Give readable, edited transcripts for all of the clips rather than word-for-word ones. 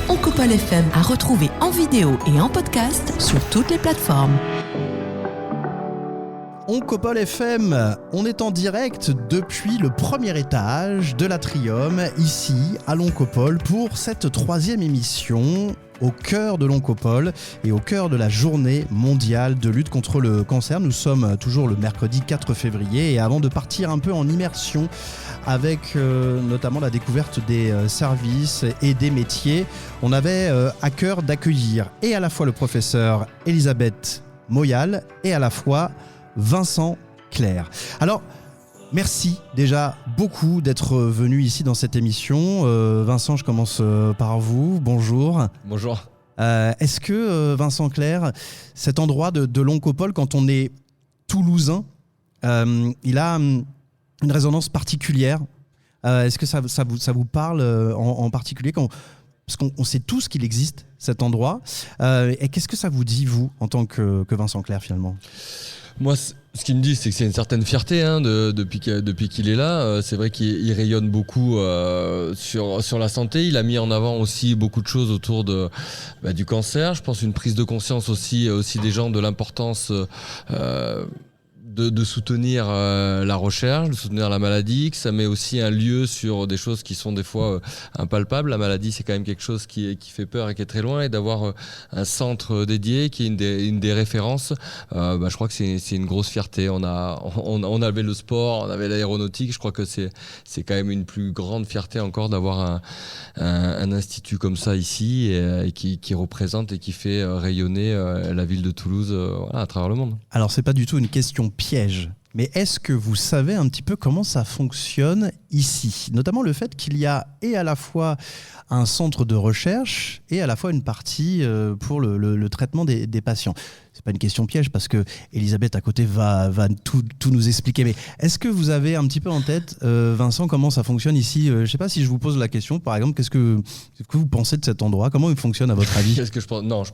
Oncopole FM à retrouver en vidéo et en podcast sur toutes les plateformes. Oncopole FM, on est en direct depuis le premier étage de l'Atrium, ici à l'Oncopole, pour cette 3e émission au cœur de l'Oncopole et au cœur de la journée mondiale de lutte contre le cancer. Nous sommes toujours le mercredi 4 février et avant de partir un peu en immersion avec notamment la découverte des services et des métiers, on avait à cœur d'accueillir et à la fois le professeur Elisabeth Moyal et à la fois Vincent Clerc. Alors, merci déjà beaucoup d'être venu ici dans cette émission. Vincent, je commence par vous. Bonjour. Bonjour. Est-ce que, Vincent Clerc, cet endroit de l'Oncopole, quand on est toulousain, il a une résonance particulière? Est-ce que ça vous parle en particulier parce qu'on sait tous qu'il existe cet endroit. Et qu'est-ce que ça vous dit, vous, en tant que Vincent Clerc, finalement ? Moi, ce qu'il me dit, c'est que c'est une certaine fierté depuis qu'il est là. C'est vrai qu'il rayonne beaucoup sur la santé. Il a mis en avant aussi beaucoup de choses autour du cancer. Je pense une prise de conscience aussi des gens de l'importance de soutenir la recherche, de soutenir la maladie, que ça met aussi un lieu sur des choses qui sont des fois impalpables. La maladie, c'est quand même quelque chose qui fait peur et qui est très loin, et d'avoir un centre dédié qui est une des références, je crois que c'est une grosse fierté. On avait le sport, on avait l'aéronautique. Je crois que c'est quand même une plus grande fierté encore d'avoir un institut comme ça ici et qui représente et qui fait rayonner la ville de Toulouse à travers le monde. Alors, c'est pas du tout une question piège, mais est-ce que vous savez un petit peu comment ça fonctionne ici ? Notamment le fait qu'il y a et à la fois un centre de recherche et à la fois une partie pour le traitement des patients. C'est pas une question piège parce que Elisabeth à côté va tout nous expliquer. Mais est-ce que vous avez un petit peu en tête, Vincent, comment ça fonctionne ici ? Je sais pas si je vous pose la question, par exemple, qu'est-ce que vous pensez de cet endroit ? Comment il fonctionne à votre avis ? Qu'est-ce que je pense ? Non,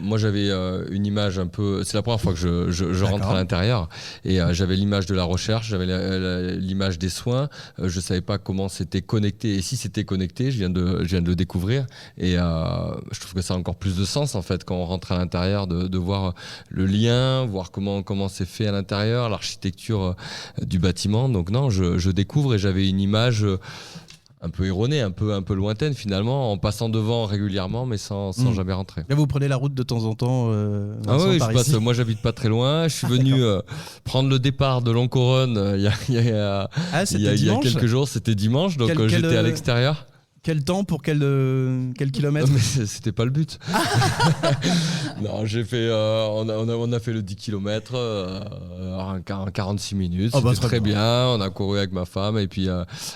moi j'avais une image un peu. C'est la première fois que je rentre à l'intérieur et j'avais l'image de la recherche, j'avais l'image des soins. Je savais pas comment c'était connecté, et si c'était connecté, je viens de le découvrir, et je trouve que ça a encore plus de sens en fait quand on rentre à l'intérieur de voir le lien, voir comment c'est fait à l'intérieur, l'architecture du bâtiment. Donc non, je découvre, et j'avais une image un peu erronée, un peu lointaine finalement, en passant devant régulièrement, mais sans jamais rentrer. Là, vous prenez la route de temps en temps, Vincent, oui, par ici. moi j'habite pas très loin. Je suis venu prendre le départ de Loncoronne il y a quelques jours. C'était dimanche, donc j'étais à l'extérieur. Quel temps pour quel kilomètre ? Mais c'était pas le but. Non, j'ai fait. On a fait le 10 km en 46 minutes. C'était très bien. On a couru avec ma femme, et puis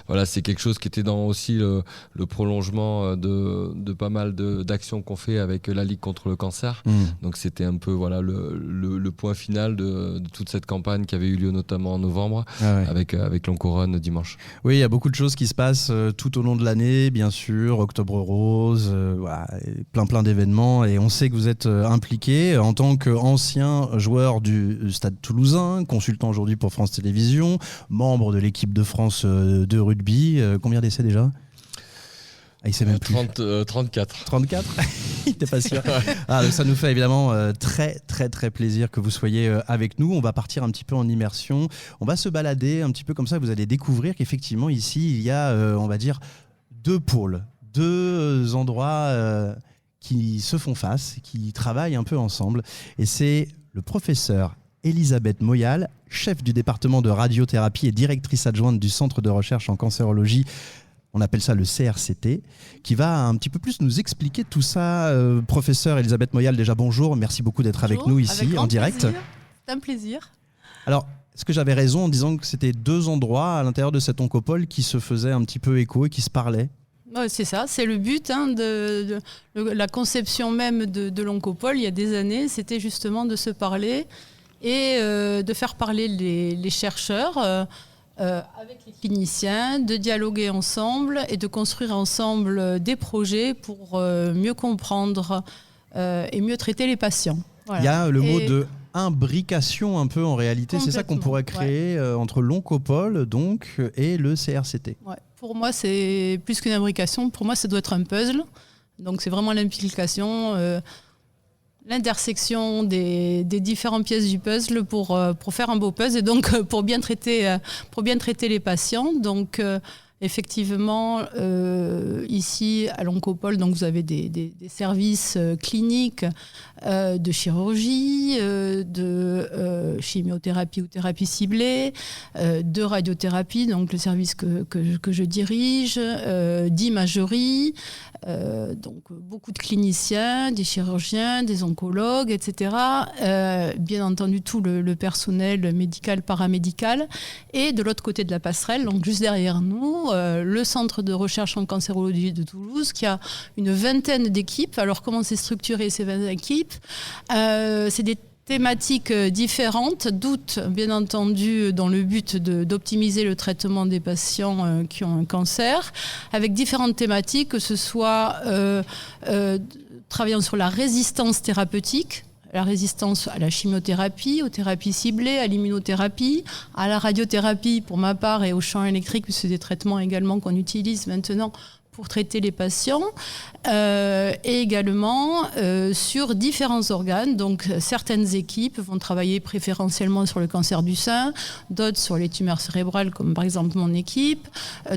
voilà, c'est quelque chose qui était dans aussi le prolongement de pas mal d'actions qu'on fait avec la Ligue contre le cancer. Donc c'était un peu le point final de toute cette campagne qui avait eu lieu notamment en novembre avec Loncoronne dimanche. Oui, il y a beaucoup de choses qui se passent tout au long de l'année. Bien sûr, Octobre Rose, plein d'événements, et on sait que vous êtes impliqué en tant qu'ancien joueur du Stade Toulousain, consultant aujourd'hui pour France Télévisions, membre de l'équipe de France de rugby. Combien d'essais déjà ? Il sait même plus. 34. 34 Il n'était pas sûr. Ça nous fait évidemment très très très plaisir que vous soyez avec nous. On va partir un petit peu en immersion. On va se balader un petit peu comme ça. Vous allez découvrir qu'effectivement ici il y a, on va dire, deux pôles, deux endroits qui se font face, qui travaillent un peu ensemble. Et c'est le professeur Elisabeth Moyal, chef du département de radiothérapie et directrice adjointe du centre de recherche en cancérologie, on appelle ça le CRCT, qui va un petit peu plus nous expliquer tout ça. Professeur Elisabeth Moyal, déjà bonjour, merci beaucoup d'être avec nous ici en direct. Plaisir. C'est un plaisir. Alors, est-ce que j'avais raison en disant que c'était deux endroits à l'intérieur de cet Oncopole qui se faisaient un petit peu écho et qui se parlaient ? C'est ça, c'est le but de la conception même de l'Oncopole il y a des années, c'était justement de se parler et de faire parler les chercheurs avec les cliniciens, de dialoguer ensemble et de construire ensemble des projets pour mieux comprendre et mieux traiter les patients. Voilà. Il y a le mot de imbrication un peu en réalité. C'est ça qu'on pourrait créer entre l'Oncopole donc et le CRCT. Ouais. Pour moi, c'est plus qu'une imbrication. Pour moi, ça doit être un puzzle. Donc, c'est vraiment l'implication, l'intersection des différentes pièces du puzzle pour faire un beau puzzle et donc pour bien traiter les patients. Donc, effectivement, ici à l'Oncopole, donc vous avez des services cliniques de chirurgie, de chimiothérapie ou thérapie ciblée, de radiothérapie, donc le service que je dirige, d'imagerie, donc beaucoup de cliniciens, des chirurgiens, des oncologues, etc. Bien entendu tout le personnel médical, paramédical, et de l'autre côté de la passerelle, donc juste derrière nous, le centre de recherche en cancérologie de Toulouse, qui a une vingtaine d'équipes. Alors comment c'est structuré ces 20 équipes ? C'est des thématiques différentes, toutes bien entendu dans le but d'optimiser le traitement des patients qui ont un cancer, avec différentes thématiques, que ce soit travaillant sur la résistance thérapeutique, la résistance à la chimiothérapie, aux thérapies ciblées, à l'immunothérapie, à la radiothérapie pour ma part et au champ électrique, puisque c'est des traitements également qu'on utilise maintenant pour traiter les patients, et également sur différents organes. Donc certaines équipes vont travailler préférentiellement sur le cancer du sein, d'autres sur les tumeurs cérébrales, comme par exemple mon équipe,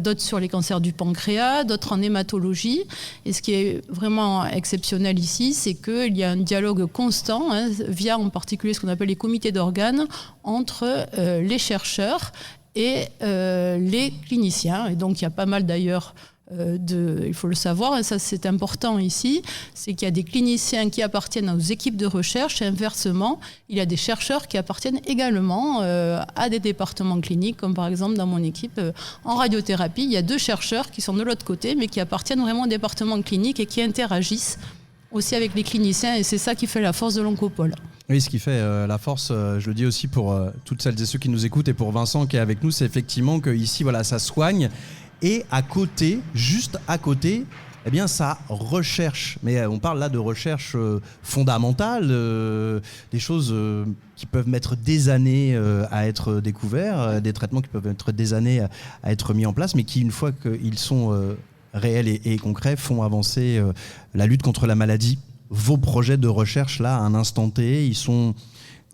d'autres sur les cancers du pancréas, d'autres en hématologie. Et ce qui est vraiment exceptionnel ici, c'est qu'il y a un dialogue constant, via en particulier ce qu'on appelle les comités d'organes, entre les chercheurs et les cliniciens. Et donc il y a pas mal d'ailleurs il faut le savoir, et ça c'est important ici, c'est qu'il y a des cliniciens qui appartiennent aux équipes de recherche et inversement, il y a des chercheurs qui appartiennent également à des départements cliniques, comme par exemple dans mon équipe en radiothérapie, il y a 2 chercheurs qui sont de l'autre côté, mais qui appartiennent vraiment au département clinique et qui interagissent aussi avec les cliniciens, et c'est ça qui fait la force de l'Oncopole. Oui, ce qui fait la force, je le dis aussi pour toutes celles et ceux qui nous écoutent et pour Vincent qui est avec nous, c'est effectivement qu'ici, voilà, ça soigne. Et à côté, juste à côté, eh bien, ça recherche. Mais on parle là de recherche fondamentale, des choses qui peuvent mettre des années à être découverts, des traitements qui peuvent mettre des années à être mis en place, mais qui, une fois qu'ils sont réels et concrets, font avancer la lutte contre la maladie. Vos projets de recherche, là, à un instant T, ils sont...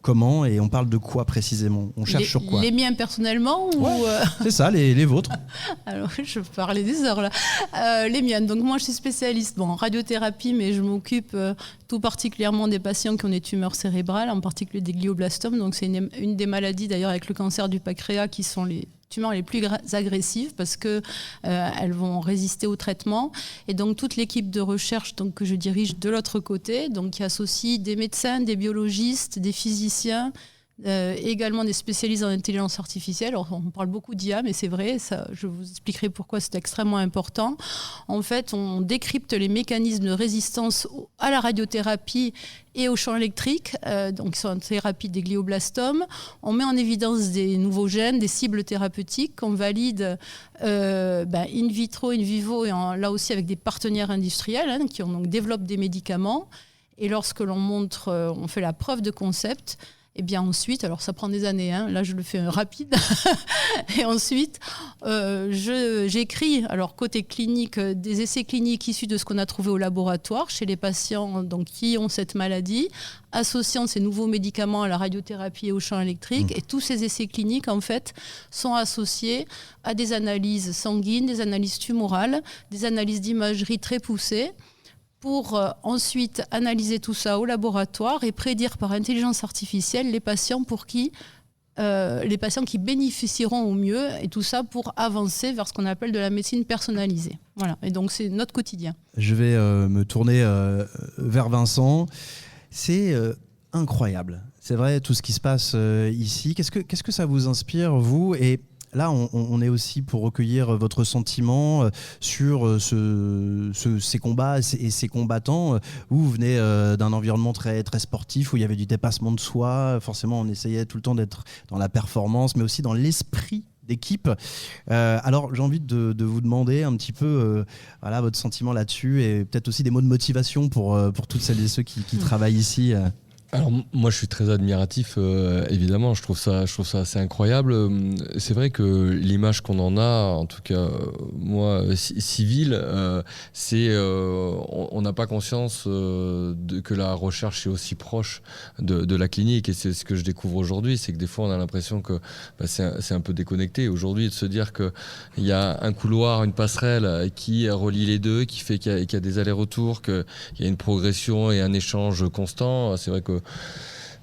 Comment et on parle de quoi précisément ? On cherche sur quoi ? Les miens personnellement ou C'est ça, les vôtres. Alors, je peux parler des heures là. Les miennes. Donc moi, je suis spécialiste en radiothérapie, mais je m'occupe tout particulièrement des patients qui ont des tumeurs cérébrales, en particulier des glioblastomes. Donc c'est une des maladies d'ailleurs avec le cancer du pancréas qui sont les tumeurs les plus agressives parce que elles vont résister au traitement. Et donc toute l'équipe de recherche que je dirige de l'autre côté, donc qui associe des médecins, des biologistes, des physiciens, également des spécialistes en intelligence artificielle. Alors, on parle beaucoup d'IA, mais c'est vrai, ça, je vous expliquerai pourquoi c'est extrêmement important. En fait, on décrypte les mécanismes de résistance à la radiothérapie et au champ électrique, donc sur la thérapie des glioblastomes. On met en évidence des nouveaux gènes, des cibles thérapeutiques qu'on valide in vitro, in vivo, et là aussi avec des partenaires industriels qui donc développent des médicaments. Et lorsque l'on montre, on fait la preuve de concept, et bien ensuite, alors ça prend des années, là je le fais rapide, et ensuite j'écris, alors côté clinique, des essais cliniques issus de ce qu'on a trouvé au laboratoire chez les patients donc, qui ont cette maladie, associant ces nouveaux médicaments à la radiothérapie et au champ électrique, et tous ces essais cliniques en fait sont associés à des analyses sanguines, des analyses tumorales, des analyses d'imagerie très poussées, pour ensuite analyser tout ça au laboratoire et prédire par intelligence artificielle les patients qui bénéficieront au mieux, et tout ça pour avancer vers ce qu'on appelle de la médecine personnalisée. Voilà, et donc c'est notre quotidien. Je vais me tourner vers Vincent. C'est incroyable. C'est vrai, tout ce qui se passe ici. Qu'est-ce que ça vous inspire, vous ? Et là, on est aussi pour recueillir votre sentiment sur ces combats et ces combattants. Vous venez d'un environnement très, très sportif où il y avait du dépassement de soi. Forcément, on essayait tout le temps d'être dans la performance, mais aussi dans l'esprit d'équipe. Alors, j'ai envie de vous demander un petit peu votre sentiment là-dessus et peut-être aussi des mots de motivation pour toutes celles et ceux qui travaillent ici. Alors moi je suis très admiratif, évidemment, je trouve ça assez incroyable. C'est vrai que l'image qu'on en a, en tout cas moi civile, c'est on n'a pas conscience que la recherche est aussi proche de la clinique, et c'est ce que je découvre aujourd'hui, c'est que des fois on a l'impression que c'est un peu déconnecté aujourd'hui, de se dire qu'il y a un couloir, une passerelle qui relie les deux, qui fait qu'il y a des allers-retours, qu'il y a une progression et un échange constant. C'est vrai que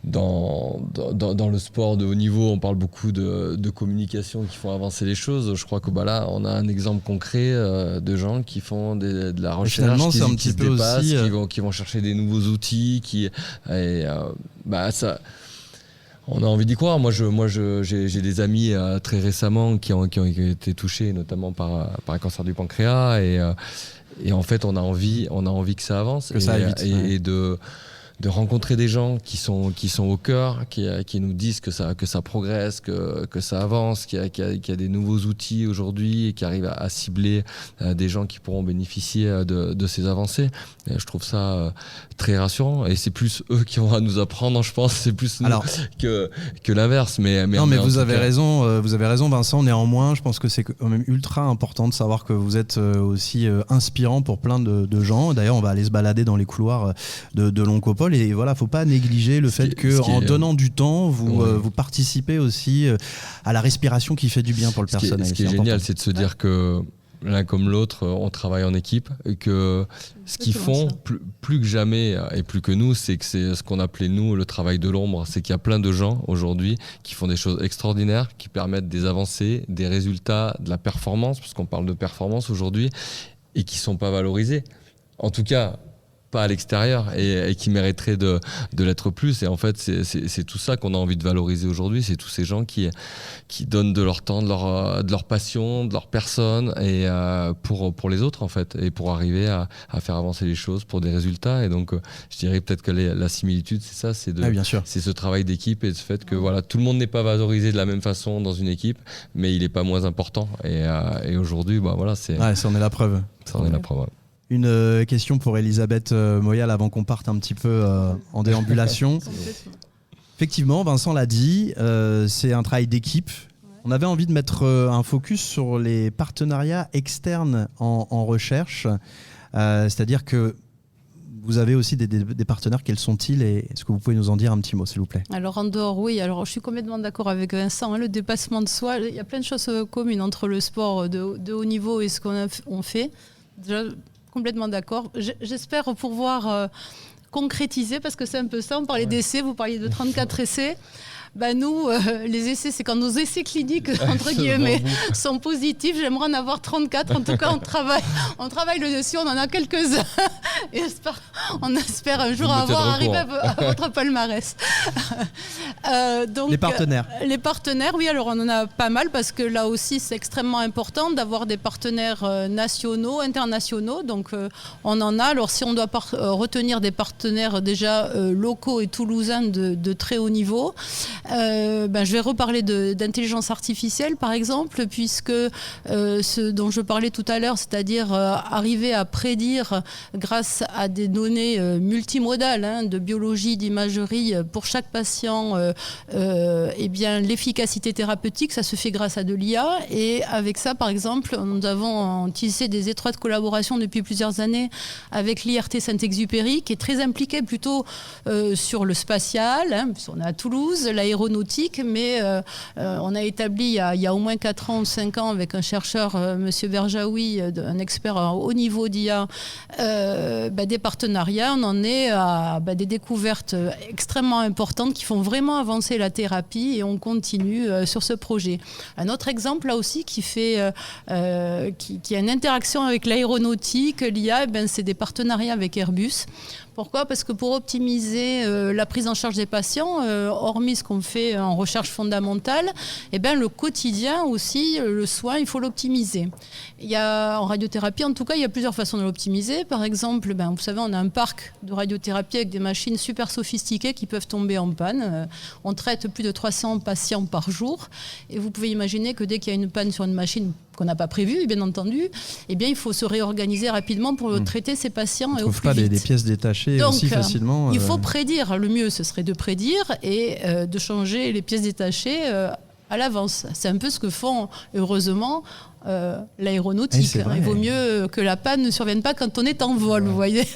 dans le sport de haut niveau, on parle beaucoup de communication qui font avancer les choses. Je crois que là, on a un exemple concret de gens qui font de la recherche, qui se dépassent, qui vont chercher des nouveaux outils, ça. On a envie d'y croire. Moi, j'ai des amis très récemment qui ont été touchés, notamment par un cancer du pancréas, et en fait, on a envie que ça avance, ça aille vite, et de rencontrer des gens qui sont au cœur, qui nous disent que ça progresse, que ça avance, qu'il y a des nouveaux outils aujourd'hui et qui arrivent à cibler des gens qui pourront bénéficier de ces avancées. Et je trouve ça très rassurant, et c'est plus eux qui vont nous apprendre, je pense, c'est plus nous que l'inverse. Mais vous avez raison Vincent, néanmoins je pense que c'est quand même ultra important de savoir que vous êtes aussi inspirant pour plein de gens. D'ailleurs on va aller se balader dans les couloirs de l'Oncopole, et voilà, faut pas négliger le fait qu'en donnant du temps, vous participez aussi à la respiration qui fait du bien pour le personnel. Ce qui est génial, c'est de se dire que l'un comme l'autre, on travaille en équipe, et que ce qu'ils font plus que jamais, et plus que nous, c'est que c'est ce qu'on appelait nous le travail de l'ombre. C'est qu'il y a plein de gens aujourd'hui qui font des choses extraordinaires, qui permettent des avancées, des résultats, de la performance, parce qu'on parle de performance aujourd'hui, et qui sont pas valorisés. En tout cas, pas à l'extérieur, et qui mériteraient de l'être plus. Et en fait, c'est tout ça qu'on a envie de valoriser aujourd'hui. C'est tous ces gens qui donnent de leur temps, de leur passion, de leur personne, et pour les autres, en fait, et pour arriver à faire avancer les choses pour des résultats. Et donc, je dirais peut-être que la similitude, c'est ça, c'est ce travail d'équipe, et ce fait que tout le monde n'est pas valorisé de la même façon dans une équipe, mais il n'est pas moins important. Et aujourd'hui, c'est... Ouais, ça en est la preuve. Ça en est la preuve, ouais. Une question pour Elisabeth Moyal avant qu'on parte un petit peu en déambulation. Effectivement, Vincent l'a dit, c'est un travail d'équipe. On avait envie de mettre un focus sur les partenariats externes en recherche. C'est-à-dire que vous avez aussi des partenaires. Quels sont-ils, et est-ce que vous pouvez nous en dire un petit mot, s'il vous plaît? Alors en dehors, oui. Alors je suis complètement d'accord avec Vincent. Le dépassement de soi, il y a plein de choses communes entre le sport de haut niveau et ce qu'on fait. Déjà, complètement d'accord. J'espère pouvoir concrétiser, parce que c'est un peu ça. On parlait d'essais, vous parliez de 34 essais. Nous, les essais, c'est quand nos essais cliniques, entre guillemets, sont positifs. J'aimerais en avoir 34. En tout cas, on travaille le dessus, on en a quelques-uns. Et on espère un jour arriver à votre palmarès. Donc, les partenaires, oui, alors on en a pas mal, parce que là aussi, c'est extrêmement important d'avoir des partenaires nationaux, internationaux. Donc, on en a. Alors, si on doit retenir des partenaires déjà locaux et toulousains de très haut niveau, je vais reparler d'intelligence artificielle, par exemple, puisque ce dont je parlais tout à l'heure, c'est-à-dire arriver à prédire grâce à des données multimodales, de biologie, d'imagerie, pour chaque patient, l'efficacité thérapeutique, ça se fait grâce à de l'IA. Et avec ça, par exemple, nous avons tissé des étroites collaborations depuis plusieurs années avec l'IRT Saint-Exupéry, qui est très impliqué plutôt sur le spatial, puisqu'on est à Toulouse, l'aéronautique, mais on a établi il y a au moins 4 ans ou 5 ans avec un chercheur, M. Berjaoui, un expert à haut niveau d'IA, des partenariats. On en est à des découvertes extrêmement importantes qui font vraiment avancer la thérapie, et on continue sur ce projet. Un autre exemple là aussi qui a une interaction avec l'aéronautique, l'IA, c'est des partenariats avec Airbus. Pourquoi ? Parce que pour optimiser la prise en charge des patients, hormis ce qu'on fait en recherche fondamentale, le quotidien aussi, le soin, il faut l'optimiser. En radiothérapie, en tout cas, il y a plusieurs façons de l'optimiser. Par exemple, exemple, vous savez, on a un parc de radiothérapie avec des machines super sophistiquées qui peuvent tomber en panne. On traite plus de 300 patients par jour. Et vous pouvez imaginer que dès qu'il y a une panne sur une machine qu'on n'a pas prévue, bien entendu, eh bien, il faut se réorganiser rapidement pour traiter ces patients. On ne trouve pas des pièces détachées donc, aussi facilement. Il faut prédire. Le mieux, ce serait de prédire et de changer les pièces détachées à l'avance. C'est un peu ce que font, heureusement, l'aéronautique. Il vaut mieux que la panne ne survienne pas quand on est en vol, vous voyez.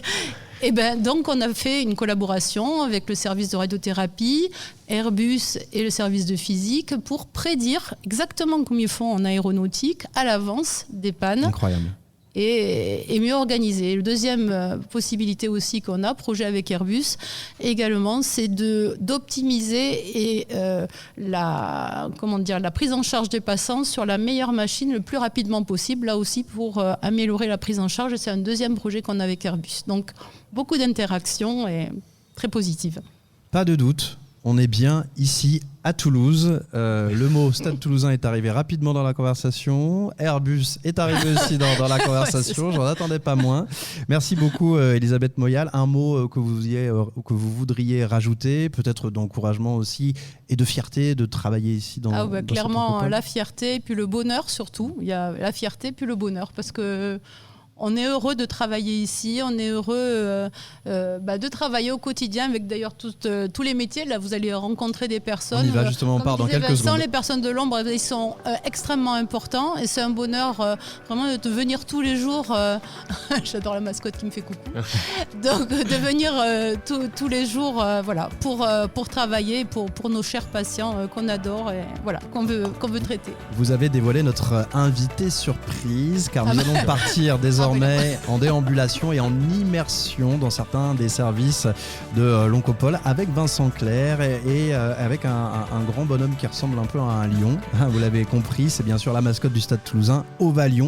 Et donc, on a fait une collaboration avec le service de radiothérapie, Airbus et le service de physique pour prédire exactement comme ils font en aéronautique à l'avance des pannes. Incroyable. Et mieux organisé. La deuxième possibilité aussi qu'on a, projet avec Airbus également, c'est d'optimiser et la prise en charge des patients sur la meilleure machine le plus rapidement possible, là aussi pour améliorer la prise en charge. C'est un deuxième projet qu'on a avec Airbus. Donc beaucoup d'interactions et très positives. Pas de doute. On est bien ici à Toulouse. Le mot Stade Toulousain est arrivé rapidement dans la conversation. Airbus est arrivé aussi dans la conversation. J'en attendais pas moins. Merci beaucoup, Elisabeth Moyal. Un mot que vous voudriez rajouter, peut-être d'encouragement aussi et de fierté de travailler ici dans clairement, la fierté puis le bonheur surtout. Il y a la fierté puis le bonheur parce que on est heureux de travailler ici, on est heureux de travailler au quotidien avec d'ailleurs tous les métiers. Là, vous allez rencontrer des personnes. On y va justement, on part dans quelques secondes. Les personnes de l'ombre, ils sont extrêmement importants et c'est un bonheur vraiment de venir tous les jours. J'adore la mascotte qui me fait coucou. Donc de venir tous les jours, pour travailler pour nos chers patients qu'on adore et qu'on veut traiter. Vous avez dévoilé notre invité surprise car nous allons partir désormais en déambulation et en immersion dans certains des services de l'Oncopole avec Vincent Clerc et avec un grand bonhomme qui ressemble un peu à un lion. Vous l'avez compris, c'est bien sûr la mascotte du Stade Toulousain, Ovalion.